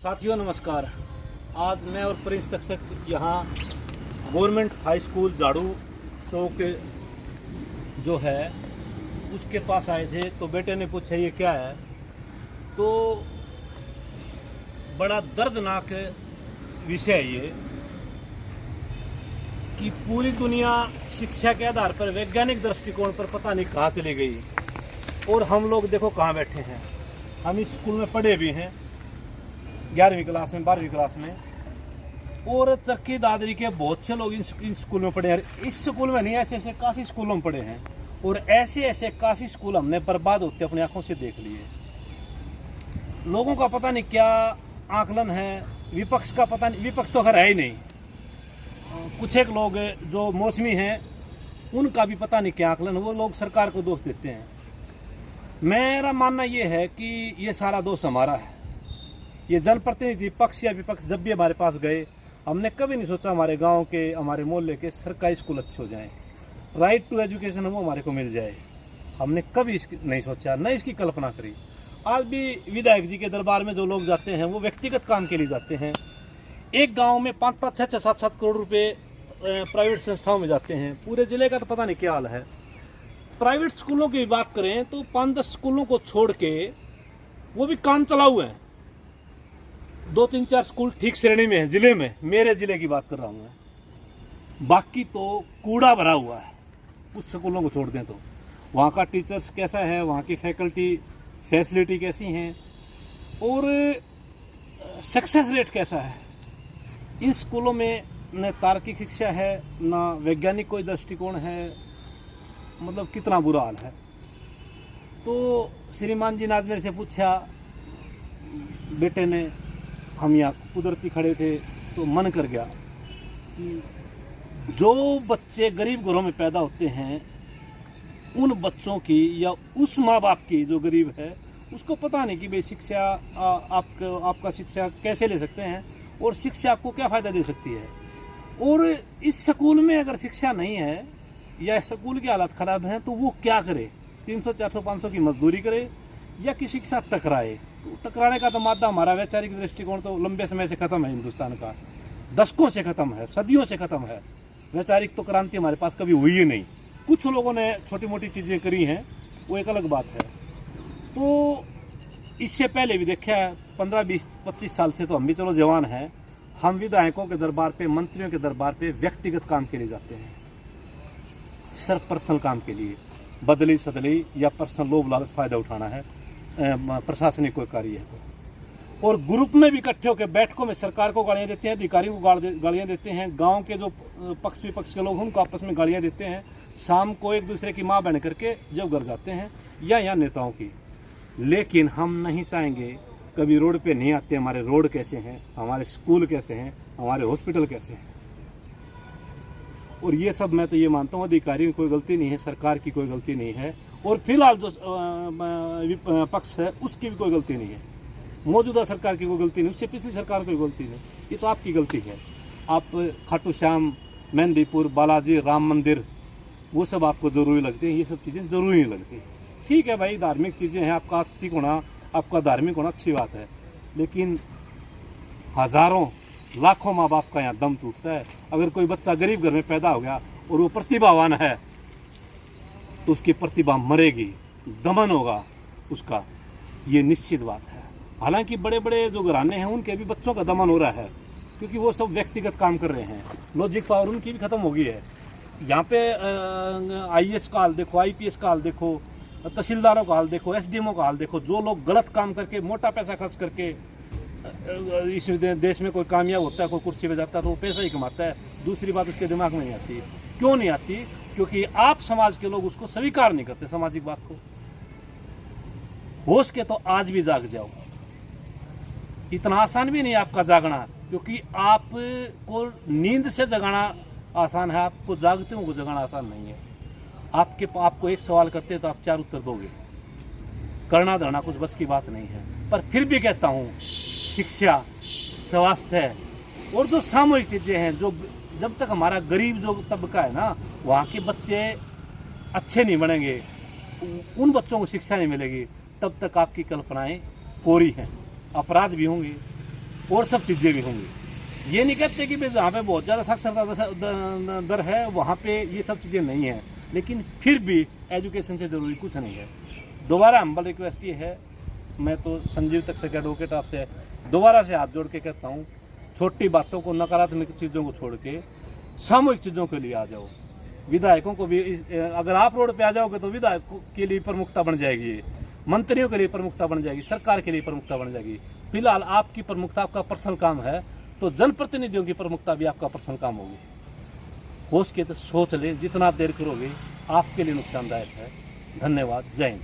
साथियों नमस्कार। आज मैं और प्रिंस तक्षक यहाँ गवर्नमेंट हाई स्कूल झाड़ू चौक जो है उसके पास आए थे। तो बेटे ने पूछा ये क्या है, तो बड़ा दर्दनाक विषय है ये कि पूरी दुनिया शिक्षा के आधार पर वैज्ञानिक दृष्टिकोण पर पता नहीं कहाँ चली गई और हम लोग देखो कहाँ बैठे हैं। हम इस स्कूल में पढ़े भी हैं 11वीं क्लास में 12वीं क्लास में, और चक्की दादरी के बहुत से लोग इन स्कूल में पढ़े हैं। इस स्कूल में नहीं, ऐसे ऐसे काफ़ी स्कूलों में पढ़े हैं और ऐसे ऐसे काफ़ी स्कूल हमने बर्बाद होते अपनी आंखों से देख लिए। लोगों का पता नहीं क्या आकलन है, विपक्ष का पता नहीं, विपक्ष तो खैर है ही नहीं, कुछ एक लोग जो मौसमी हैं उनका भी पता नहीं क्या आकलन, वो लोग सरकार को दोष देते हैं। मेरा मानना ये है कि ये सारा दोष हमारा है। ये जनप्रतिनिधि पक्ष या विपक्ष जब भी हमारे पास गए, हमने कभी नहीं सोचा हमारे गांव के, हमारे मोहल्ले के सरकारी स्कूल अच्छे हो जाएं, राइट टू एजुकेशन वो हमारे को मिल जाए। हमने कभी नहीं सोचा, न इसकी कल्पना करी। आज भी विधायक जी के दरबार में जो लोग जाते हैं वो व्यक्तिगत काम के लिए जाते हैं। एक गांव में 5-5, 6-6, 7-7 करोड़ रुपए प्राइवेट संस्थाओं में जाते हैं। पूरे जिले का तो पता नहीं क्या हाल है। प्राइवेट स्कूलों की बात करें तो 5-10 स्कूलों को छोड़ के वो भी काम चलाऊ हैं। 2-3-4 स्कूल ठीक श्रेणी में है जिले में, मेरे जिले की बात कर रहा हूँ मैं। बाकी तो कूड़ा भरा हुआ है। कुछ स्कूलों को छोड़ दें तो वहाँ का टीचर्स कैसा है, वहाँ की फैकल्टी फैसिलिटी कैसी हैं और सक्सेस रेट कैसा है। इन स्कूलों में न तार्किक शिक्षा है, न वैज्ञानिक कोई दृष्टिकोण है, मतलब कितना बुरा हाल है। तो श्रीमान जी ने आज मेरे से पूछा, बेटे ने, हम यहाँ कुदरती खड़े थे तो मन कर गया कि जो बच्चे गरीब घरों में पैदा होते हैं उन बच्चों की या उस माँ बाप की जो गरीब है उसको पता नहीं कि भाई शिक्षा आपका शिक्षा कैसे ले सकते हैं और शिक्षा आपको क्या फ़ायदा दे सकती है। और इस स्कूल में अगर शिक्षा नहीं है या स्कूल की हालत ख़राब है तो वो क्या करे, 300, 400, 500 की मजदूरी करे या किसी के साथ टकराए। तो टकराने का तो मादा हमारा वैचारिक दृष्टिकोण तो लंबे समय से ख़त्म है, हिंदुस्तान का दशकों से ख़त्म है, सदियों से ख़त्म है। वैचारिक तो क्रांति हमारे पास कभी हुई ही नहीं। कुछ लोगों ने छोटी मोटी चीज़ें करी हैं, वो एक अलग बात है। तो इससे पहले भी देखा है 15, 20, 25 साल से तो हम भी चलो जवान हैं। हम विधायकों के दरबार पे, मंत्रियों के दरबार पे व्यक्तिगत काम के लिए जाते हैं, सिर्फ पर्सनल काम के लिए, बदली सदली या पर्सनल लोभ लालच फ़ायदा उठाना है, प्रशासनिक कोई कार्य है तो। और ग्रुप में भी इकट्ठे होकर बैठकों में सरकार को गालियाँ देते हैं, अधिकारियों को गालियाँ देते हैं, गांव के जो पक्ष विपक्ष के लोग हैं उनको आपस में गालियाँ देते हैं। शाम को एक दूसरे की माँ बहन करके जब घर जाते हैं या यहाँ नेताओं की। लेकिन हम नहीं चाहेंगे, कभी रोड पे नहीं आते हमारे रोड कैसे हैं, हमारे स्कूल कैसे हैं, हमारे हॉस्पिटल कैसे हैं। और ये सब मैं तो ये मानता हूँ अधिकारियों की कोई गलती नहीं है, सरकार की कोई गलती नहीं है, और फिलहाल जो पक्ष है उसकी भी कोई गलती नहीं है। मौजूदा सरकार की कोई गलती नहीं, उससे पिछली सरकार की कोई गलती नहीं, ये तो आपकी गलती है। आप खाटू श्याम, मेहंदीपुर, बालाजी, राम मंदिर, वो सब आपको ज़रूरी लगती हैं, ये सब चीज़ें ज़रूरी नहीं लगती। ठीक है भाई, धार्मिक चीज़ें हैं, आपका आस्तिक होना, आपका धार्मिक होना अच्छी बात है, लेकिन हज़ारों लाखों माँ बाप का यहाँ दम टूटता है। अगर कोई बच्चा गरीब घर में पैदा हो गया और वो प्रतिभावान है तो उसकी प्रतिभा मरेगी, दमन होगा उसका, ये निश्चित बात है। हालांकि बड़े बड़े जो घराने हैं उनके भी बच्चों का दमन हो रहा है, क्योंकि वो सब व्यक्तिगत काम कर रहे हैं, लॉजिक पावर उनकी भी खत्म हो गई है। यहाँ पे IAS का हाल देखो, IPS का हाल देखो, तहसीलदारों का हाल देखो, SDMO का हाल देखो। जो लोग गलत काम करके मोटा पैसा खर्च करके इस देश में कोई कामयाब होता है, कोई कुर्सी पे जाता है तो वो पैसा ही कमाता है। दूसरी बात उसके दिमाग में नहीं आती। क्यों नहीं आती? क्योंकि आप समाज के लोग उसको स्वीकार नहीं करते, सामाजिक बात को। होश के तो आज भी जाग जाओ, इतना आसान भी नहीं आपका जागना, क्योंकि आपको नींद से जगाना आसान है, आपको जागते हुए जगाना आसान नहीं है। आपको एक सवाल करते हैं तो आप 4 उत्तर दोगे, करना धरना कुछ बस की बात नहीं है। पर फिर भी कहता हूँ, शिक्षा, स्वास्थ्य और जो सामूहिक चीज़ें हैं, जो जब तक हमारा गरीब जो तबका है ना, वहाँ के बच्चे अच्छे नहीं बनेंगे, उन बच्चों को शिक्षा नहीं मिलेगी, तब तक आपकी कल्पनाएं कोरी हैं। अपराध भी होंगे, और सब चीज़ें भी होंगी। ये नहीं कहते कि भाई जहाँ पे बहुत ज़्यादा साक्षरता दर है वहाँ पे ये सब चीज़ें नहीं हैं, लेकिन फिर भी एजुकेशन से ज़रूरी कुछ नहीं है। दोबारा हम्बल रिक्वेस्ट ये है, मैं तो संजीव तक्षक एडवोकेट आपसे दोबारा से हाथ जोड़ के कहता हूँ, छोटी बातों को, नकारात्मक चीज़ों को छोड़ के सामूहिक चीज़ों के लिए आ जाओ। विधायकों को भी, अगर आप रोड पे आ जाओगे तो विधायकों के लिए प्रमुखता बन जाएगी, मंत्रियों के लिए प्रमुखता बन जाएगी, सरकार के लिए प्रमुखता बन जाएगी। फिलहाल आपकी प्रमुखता आपका पर्सनल काम है, तो जनप्रतिनिधियों की प्रमुखता भी आपका पर्सनल काम होगी। होश के तो सोच ले, जितना आप देर करोगे आपके लिए नुकसानदायक है। धन्यवाद, जय हिंद।